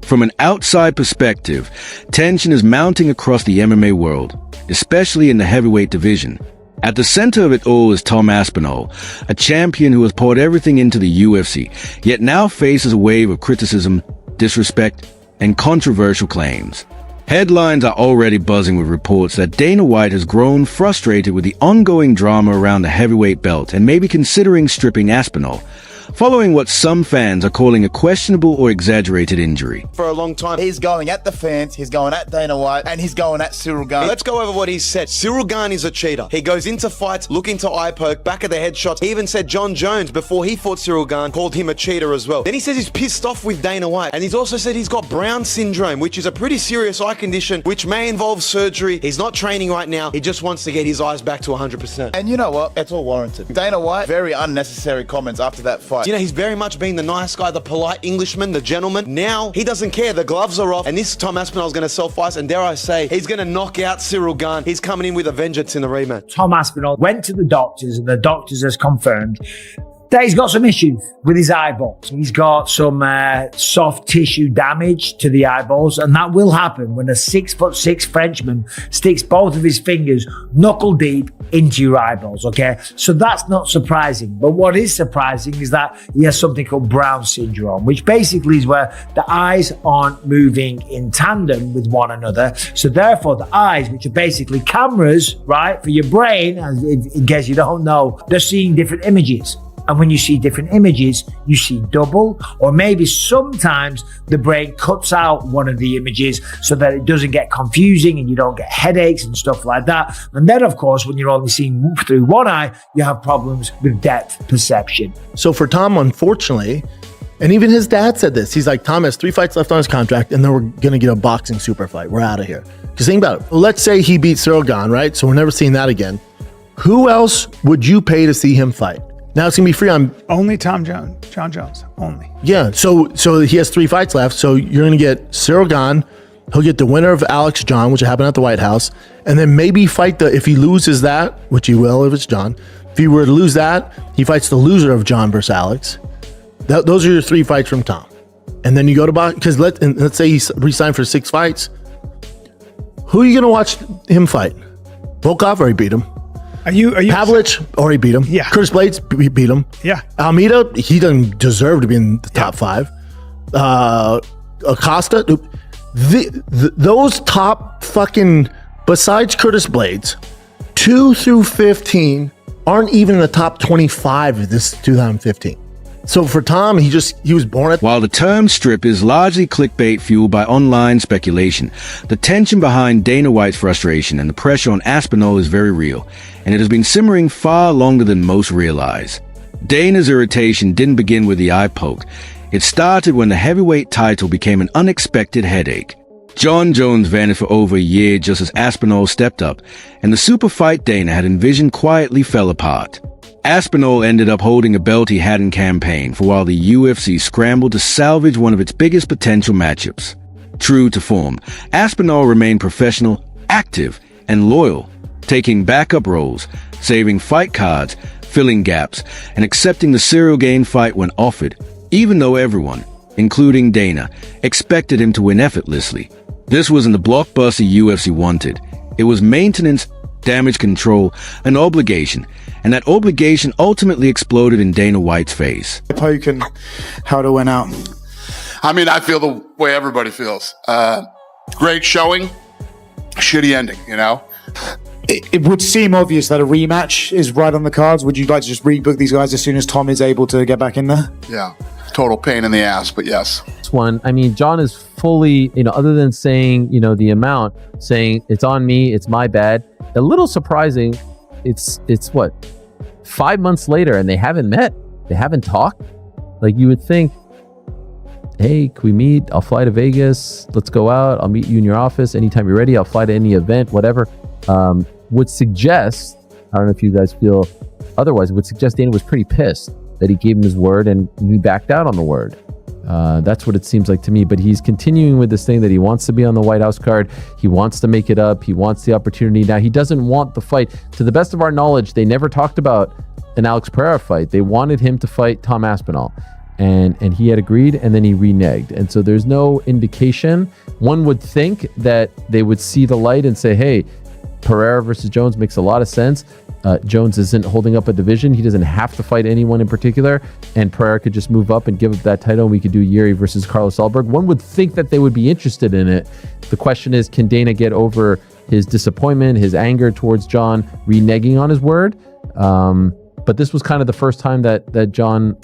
From an outside perspective, tension is mounting across the MMA world, especially in the heavyweight division. At the center of it all is Tom Aspinall, a champion who has poured everything into the UFC, yet now faces a wave of criticism, disrespect, and controversial claims. Headlines are already buzzing with reports that Dana White has grown frustrated with the ongoing drama around the heavyweight belt and may be considering stripping Aspinall, following what some fans are calling a questionable or exaggerated injury. For a long time, he's going at the fans, he's going at Dana White, and he's going at Cyril Gane. Let's go over what he said. Cyril Gane is a cheater. He goes into fights looking to eye poke, back of the head shots. He even said John Jones, before he fought Cyril Gane, called him a cheater as well. Then he says he's pissed off with Dana White, and he's also said he's got Brown syndrome, which is a pretty serious eye condition, which may involve surgery. He's not training right now. He just wants to get his eyes back to 100%. And you know what? It's all warranted. Dana White, very unnecessary comments after that fight. You know, he's very much been the nice guy, the polite Englishman, the gentleman. Now, he doesn't care. The gloves are off, and this Tom Aspinall's going to sell fights, and dare I say, he's going to knock out Cyril Gane. He's coming in with a vengeance in the rematch. Tom Aspinall went to the doctors, and the doctors has confirmed that he's got some issues with his eyeballs. He's got some soft tissue damage to the eyeballs, and that will happen when a 6'6" Frenchman sticks both of his fingers knuckle deep into your eyeballs, okay? So that's not surprising. But what is surprising is that he has something called Brown syndrome, which basically is where the eyes aren't moving in tandem with one another. So therefore, the eyes, which are basically cameras, right, for your brain, in case you don't know, they're seeing different images. And when you see different images, you see double, or maybe sometimes the brain cuts out one of the images so that it doesn't get confusing and you don't get headaches and stuff like that. And then, of course, when you're only seeing through one eye, you have problems with depth perception. So for Tom, unfortunately, and even his dad said this, he's like, Tom has 3 fights left on his contract, and then we're going to get a boxing super fight. We're out of here. Because think about it. Let's say he beats Cyril Gane, right? So we're never seeing that again. Who else would you pay to see him fight? Now it's gonna be free on only John Jones, only. Yeah, so he has 3 fights left. So you're gonna get Cyril Gane. He'll get the winner of Alex John, which happened at the White House, and then maybe fight if he loses that, which he will if it's John. If he were to lose that, he fights the loser of John versus Alex. Those are your 3 fights from Tom, and then you go to box because let's say he re-signed for 6 fights. Who are you gonna watch him fight? Volkov already beat him. Are you Pavlich already beat him. Yeah. Curtis Blades beat him. Yeah. Almeida, he doesn't deserve to be in the top 5. Acosta, those top fucking, besides Curtis Blades, 2 through 15 aren't even in the top 25 of this 2015. So for Tom, he was born at... While the term strip is largely clickbait fueled by online speculation, the tension behind Dana White's frustration and the pressure on Aspinall is very real, and it has been simmering far longer than most realize. Dana's irritation didn't begin with the eye poke. It started when the heavyweight title became an unexpected headache. John Jones vanished for over a year just as Aspinall stepped up, and the super fight Dana had envisioned quietly fell apart. Aspinall ended up holding a belt he hadn't campaigned for while the UFC scrambled to salvage one of its biggest potential matchups. True to form, Aspinall remained professional, active, and loyal, taking backup roles, saving fight cards, filling gaps, and accepting the Cyril Gane fight when offered, even though everyone, including Dana, expected him to win effortlessly. This wasn't the blockbuster UFC wanted. It was maintenance, damage control, an obligation, and that obligation ultimately exploded in Dana White's face. Poke and how it went out. I mean, I feel the way everybody feels. Great showing, shitty ending, you know? It would seem obvious that a rematch is right on the cards. Would you like to just rebook these guys as soon as Tom is able to get back in there? Yeah, total pain in the ass, but yes. This one, I mean, John is fully, other than saying, the amount, saying it's on me, it's my bad. A little surprising. It's what, 5 months later and they haven't met, they haven't talked. Like you would think, hey, can we meet? I'll fly to Vegas. Let's go out. I'll meet you in your office anytime you're ready. I'll fly to any event, whatever. Would suggest, I don't know if you guys feel otherwise, would suggest Dana was pretty pissed that he gave him his word and he backed out on the word. That's what it seems like to me. But he's continuing with this thing that he wants to be on the White House card. He wants to make it up. He wants the opportunity. Now, he doesn't want the fight. To the best of our knowledge, they never talked about an Alex Pereira fight. They wanted him to fight Tom Aspinall. and he had agreed, and then he reneged. And so there's no indication. One would think that they would see the light and say, hey, Pereira versus Jones makes a lot of sense. Jones isn't holding up a division. He doesn't have to fight anyone in particular, and Pereira could just move up and give up that title, and we could do Yuri versus Carlos Alberg. One would think that they would be interested in it. The question is, can Dana get over his disappointment, his anger towards John reneging on his word? But this was kind of the first time that John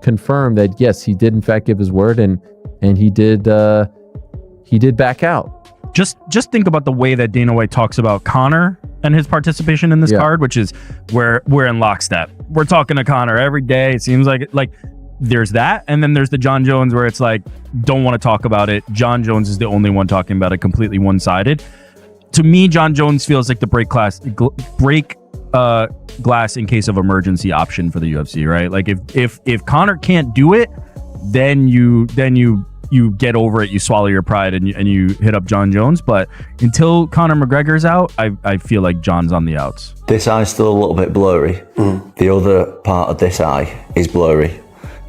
confirmed that yes, he did in fact give his word, and he did back out. Just think about the way that Dana White talks about Conor and his participation in this card, which is we're in lockstep. We're talking to Conor every day. It seems like there's that, and then there's the John Jones where it's like, don't want to talk about it. John Jones is the only one talking about it, completely one-sided. To me, John Jones feels like the break glass in case of emergency option for the UFC, right? Like if Conor can't do it, then you get over it, you swallow your pride, and you hit up John Jones. But until Conor McGregor's out, I feel like John's on the outs. This eye's still a little bit blurry. The other part of this eye is blurry.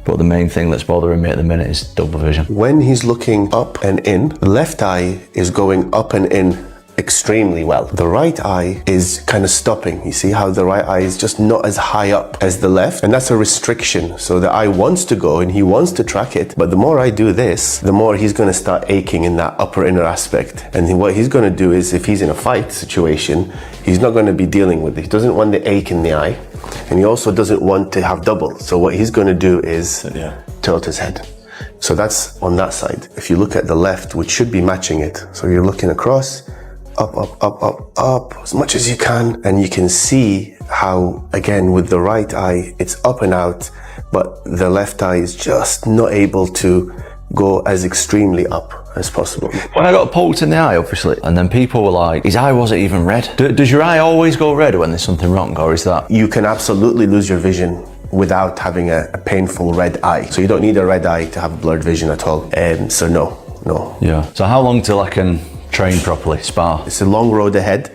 But the main thing that's bothering me at the minute is double vision. When he's looking up and in, the left eye is going up and in extremely well. The right eye is kind of stopping. You see how the right eye is just not as high up as the left, and that's a restriction. So the eye wants to go and he wants to track it, but the more I do this, the more he's going to start aching in that upper inner aspect. And what he's going to do is, if he's in a fight situation, he's not going to be dealing with it. He doesn't want the ache in the eye, and he also doesn't want to have double. So what he's going to do is tilt his head. So that's on that side. If you look at the left, which should be matching it, so you're looking across, up as much as you can, and you can see how, again, with the right eye it's up and out, but the left eye is just not able to go as extremely up as possible. When I got poked in the eye, obviously, and then people were like, his eye wasn't even red. Does your eye always go red when there's something wrong, or is that? You can absolutely lose your vision without having a painful red eye. So you don't need a red eye to have blurred vision at all. So no. Yeah. So how long till I can train properly, spar? It's a long road ahead,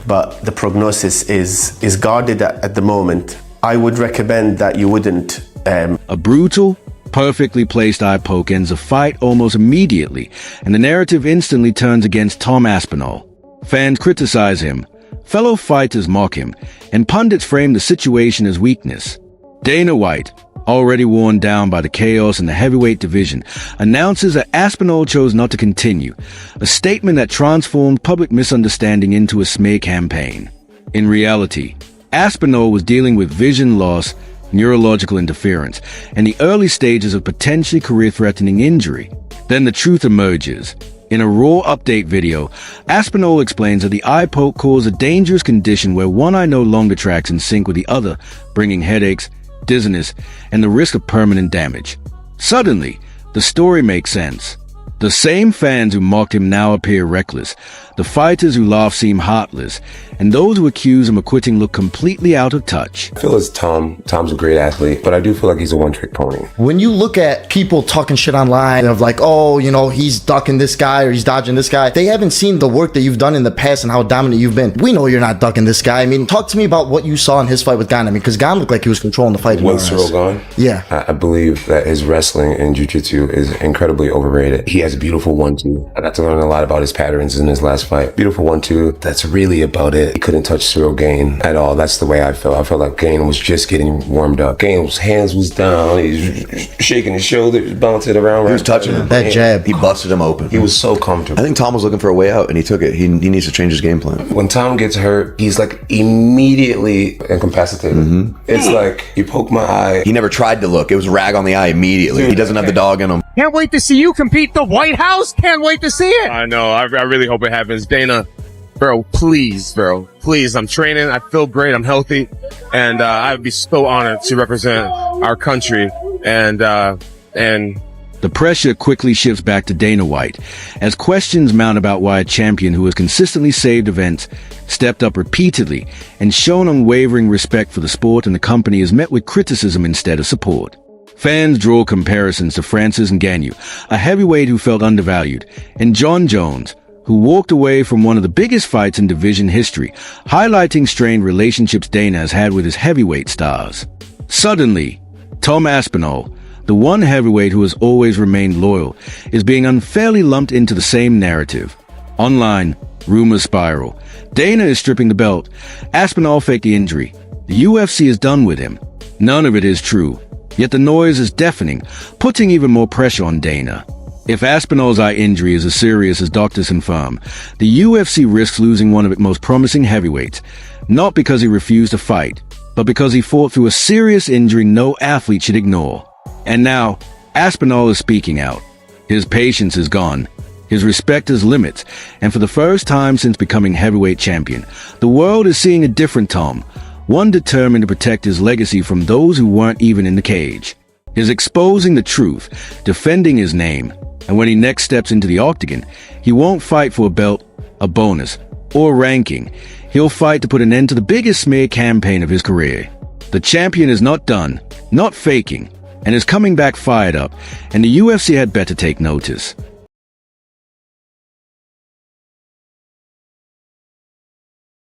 but the prognosis is guarded at the moment. I would recommend that you wouldn't. A brutal, perfectly placed eye poke ends a fight almost immediately, and the narrative instantly turns against Tom Aspinall. Fans criticize him, fellow fighters mock him, and pundits frame the situation as weakness. Dana White, already worn down by the chaos in the heavyweight division, announces that Aspinall chose not to continue, a statement that transformed public misunderstanding into a smear campaign. In reality, Aspinall was dealing with vision loss, neurological interference, and the early stages of potentially career-threatening injury. Then the truth emerges. In a raw update video, Aspinall explains that the eye poke caused a dangerous condition where one eye no longer tracks in sync with the other, bringing headaches, dizziness, and the risk of permanent damage. Suddenly, the story makes sense. The same fans who mocked him now appear reckless. The fighters who laugh seem heartless, and those who accuse him of quitting look completely out of touch. I feel as Tom's a great athlete, but I do feel like he's a one-trick pony. When you look at people talking shit online of like, oh, he's ducking this guy or he's dodging this guy, they haven't seen the work that you've done in the past and how dominant you've been. We know you're not ducking this guy. I mean, talk to me about what you saw in his fight with Gane. I mean, because Gane looked like he was controlling the fight. With Cyril Gane? Yeah. I believe that his wrestling and jiu-jitsu is incredibly overrated. He has a beautiful 1-2. I got to learn a lot about his patterns in his last fight. Beautiful 1-2. That's really about it. He couldn't touch Cyril Gane at all. That's the way I felt. I felt like Gane was just getting warmed up. Gane's hands was down. He was shaking his shoulders, bouncing around. He was touching him. That jab. He busted him open. He was so comfortable. I think Tom was looking for a way out, and he took it. He needs to change his game plan. When Tom gets hurt, he's like immediately incapacitated. It's like, you poke my eye. He never tried to look. It was rag on the eye immediately. Dude, he doesn't have the dog in him. Can't wait to see you compete the White House. Can't wait to see it. I know. I really hope it happens. Dana, bro, please, I'm training. I feel great. I'm healthy. And I'd be so honored to represent our country. And the pressure quickly shifts back to Dana White as questions mount about why a champion who has consistently saved events, stepped up repeatedly, and shown unwavering respect for the sport and the company is met with criticism instead of support. Fans draw comparisons to Francis Ngannou, a heavyweight who felt undervalued, and John Jones, who walked away from one of the biggest fights in division history, highlighting strained relationships Dana has had with his heavyweight stars. Suddenly, Tom Aspinall, the one heavyweight who has always remained loyal, is being unfairly lumped into the same narrative. Online, rumors spiral. Dana is stripping the belt. Aspinall faked the injury. The UFC is done with him. None of it is true. Yet the noise is deafening, putting even more pressure on Dana. If Aspinall's eye injury is as serious as doctors confirm, the UFC risks losing one of its most promising heavyweights, not because he refused to fight, but because he fought through a serious injury no athlete should ignore. And now, Aspinall is speaking out. His patience is gone. His respect has limits, and for the first time since becoming heavyweight champion, the world is seeing a different Tom, one determined to protect his legacy from those who weren't even in the cage. He's exposing the truth, defending his name, and when he next steps into the octagon, he won't fight for a belt, a bonus, or ranking. He'll fight to put an end to the biggest smear campaign of his career. The champion is not done, not faking, and is coming back fired up, and the UFC had better take notice.